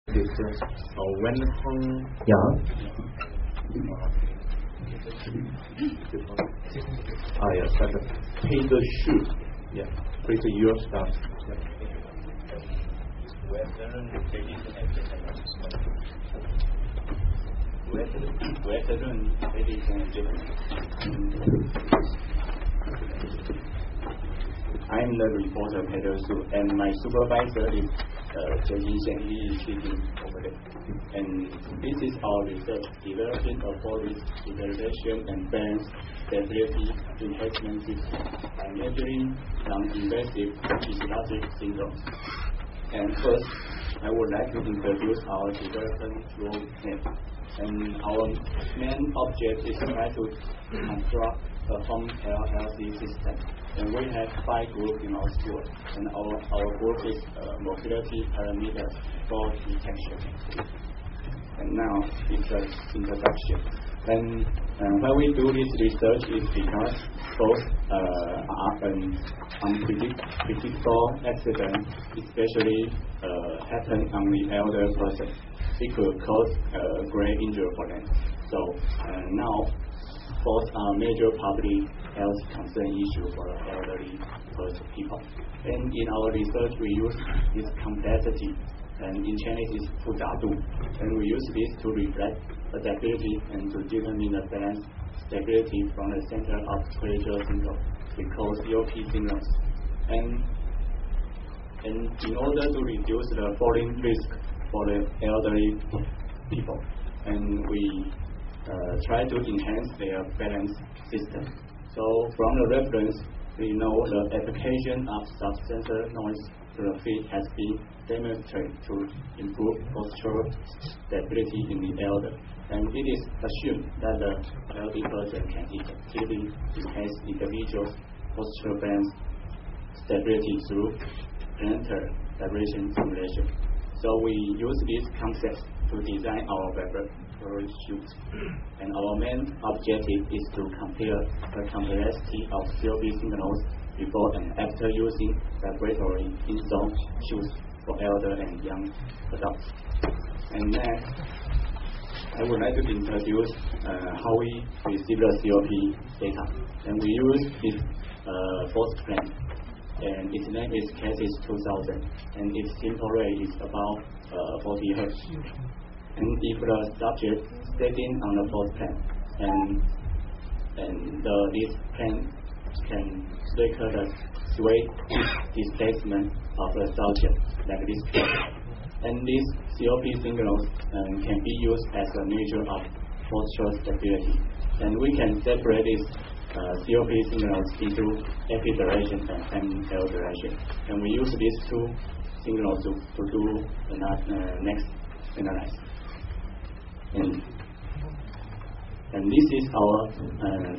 When Yeah. Yes, but pay the shoe. Yeah, please your stuff. Good afternoon, ladies and gentlemen. I'm the reporter Peter Su, and my supervisor is Zheng Yingxian. He is sitting over there. And this is our research, developing a forest evaluation and balance stability enhancement system by measuring non-invasive physiologic syndromes. And first, I would like to introduce our development roadmap. And our main object is to try to construct a home health system. And we have 5 groups in our school. And our group is mobility parameters for detection. And now it's an introduction. And why we do this research is because both are an unpredictable accident, especially happen on the elder person. It could cause great injury for them. So now both are major public health concern issue for elderly people. And in our research, we use this complexity, and in Chinese is 复杂度, and we use this to reflect adaptability and to determine the balance stability from the center of spiritual syndrome, we call COP syndromes. And in order to reduce the falling risk for the elderly people, and we try to enhance their balance system. So from the reference, we know the application of subsensor noise to the feet has been demonstrated to improve postural stability in the elder. And it is assumed that the elderly person can effectively enhance individual's postural balance stability through plantar vibration simulation. So we use these concepts to design our laboratory suits. And our main objective is to compare the complexity of COP signals before and after using laboratory insole shoes for elder and young adults. And next, I would like to introduce how we receive the COP data. And we use this force plan. And its name is CASIS 2000, and its tempo rate is about 40 Hz. And if the subject sitting on the force plan, and this plan can record the sway displacement of the subject, like this plan. And these COP signals can be used as a measure of postural stability. And we can separate this COP signals into epiduration and elduration. And we use these 2 signals to do the next analysis. And this is our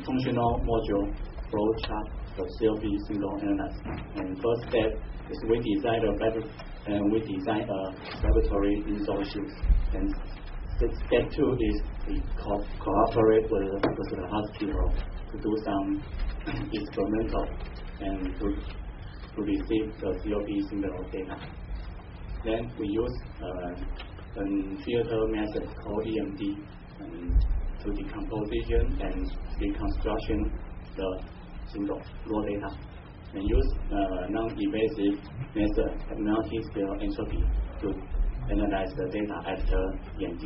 functional module flow chart for COP signal analysis. And first step is we design a laboratory insole shoes. And step 2 is we cooperate with the hospital to do some experimental and to receive the COP signal data. Then we use a filter method called EMD to decomposition and reconstruction the signal raw data, and use non-invasive method multi-scale entropy to analyze the data after EMD.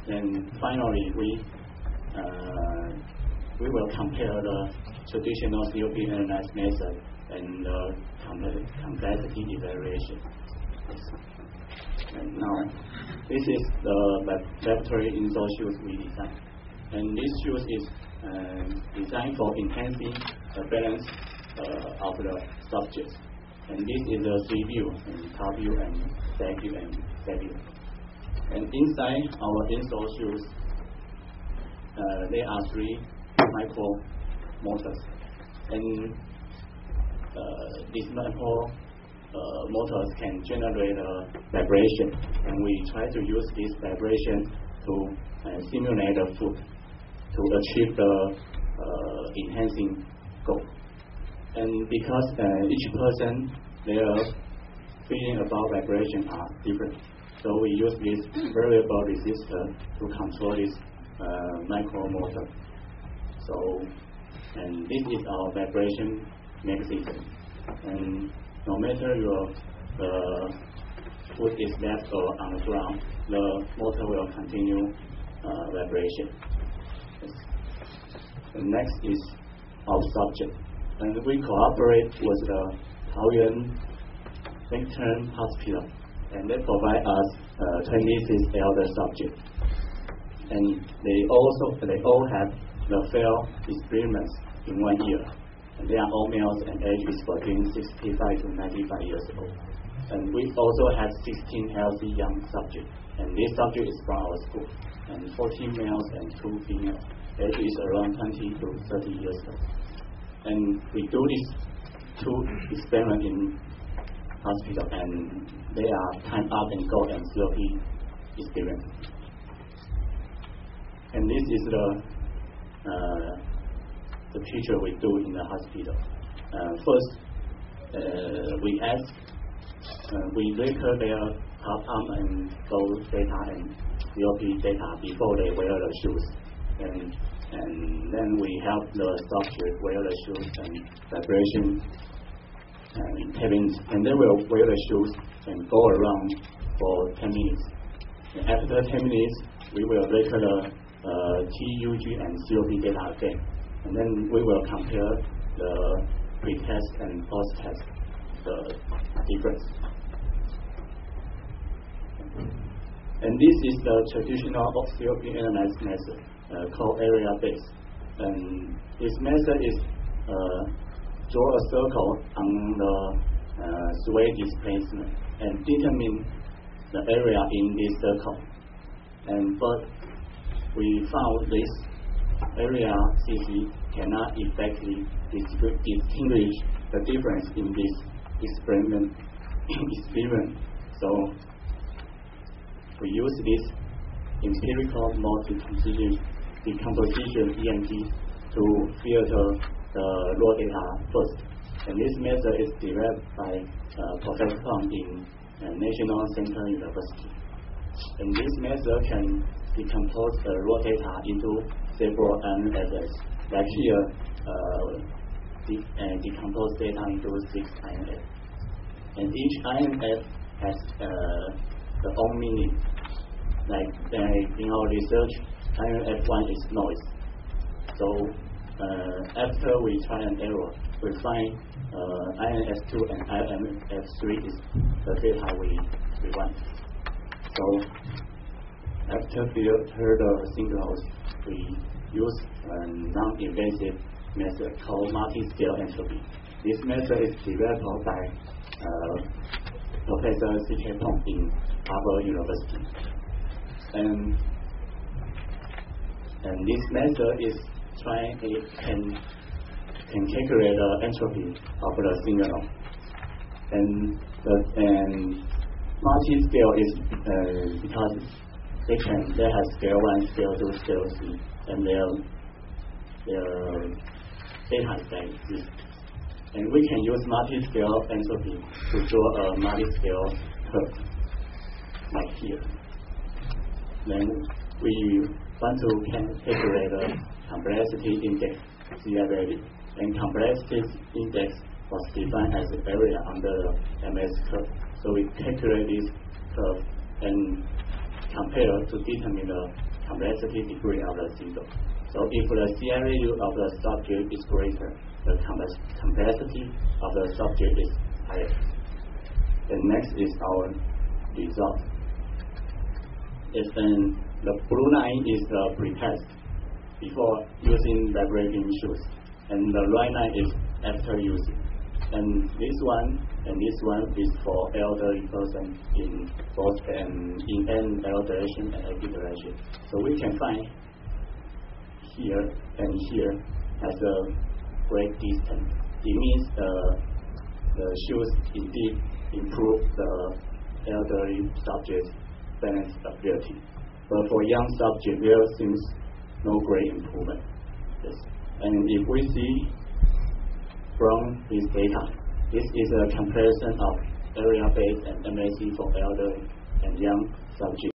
And finally, we will compare the traditional COP analysis method and the complexity evaluation. And now, this is the laboratory insole shoes we designed. And this shoes is designed for enhancing the balance of the subject. And this is the 3 view, and top view, and side view, and side view. And inside our insole shoes, there are 3 micro motors, and these micro motors can generate a vibration, and we try to use this vibration to simulate the foot to achieve the enhancing goal. And because each person, their feeling about vibration are different, So we use this variable resistor to control this micromotor. So, and this is our vibration mechanism. And no matter your foot is left or on the ground, the motor will continue vibration. Yes. The next is our subject. And we cooperate with the Taoyuan Midterm Hospital, and they provide us 26 elder subjects. And they all have the failed experiments in 1 year. And they are all males and age is between 65 to 95 years old. And we also have 16 healthy young subjects. And this subject is from our school. And 14 males and 2 females. Age is around 20 to 30 years old. And we do this 2 experiments in hospital, and they are time up and go and COP experience. And this is the picture we do in the hospital. First, we record their top arm and go data and COP data before they wear the shoes. And then we help the subject wear the shoes and vibration and they will wear the shoes and go around for 10 minutes. And after 10 minutes, we will record the TUG and COP data again. And then we will compare the pre-test and post-test, the difference. And this is the traditional COP analysis method called area-based. And this method is draw a circle on the sway displacement and determine the area in this circle. But we found this area CC cannot effectively distinguish the difference in this experiment. So we use this empirical multi-decomposition EMG to filter the raw data first. And this method is developed by Professor Pang in National Central University. And this method can decompose the raw data into several INFs. Like here, decompose data into 6 INFs. And each INF has the own meaning. Like in our research, INF1 is noise. So after we try and error, we find INF2 and INF3 is the data we want. So after filter the signals, we use a non-invasive method called multi-scale entropy. This method is developed by Professor C.K. Pong in Harvard University. And this method is can calculate the entropy of the signal. And multi-scale is because they have scale 1, scale 2, scale 3, and their data is like this. And we can use multi-scale entropy to draw a multi-scale curve, like here. Then we want to calculate the complexity index, CI value. And complexity index was defined as the area under the MS curve. So we calculate this curve and compare to determine the complexity degree of the signal. So if the CI value of the subject is greater, the complexity of the subject is higher. And next is our result. The blue line is the pretest before using vibrating shoes, and the right line is after using. And this one is for elderly person in both in N L direction and AP direction. So we can find here and here has a great distance. It means the shoes indeed improve the elderly subject's balance ability. But for young subject, there seems no great improvement. Yes. And if we see from this data, this is a comparison of area-based and MAC for elderly and young subject.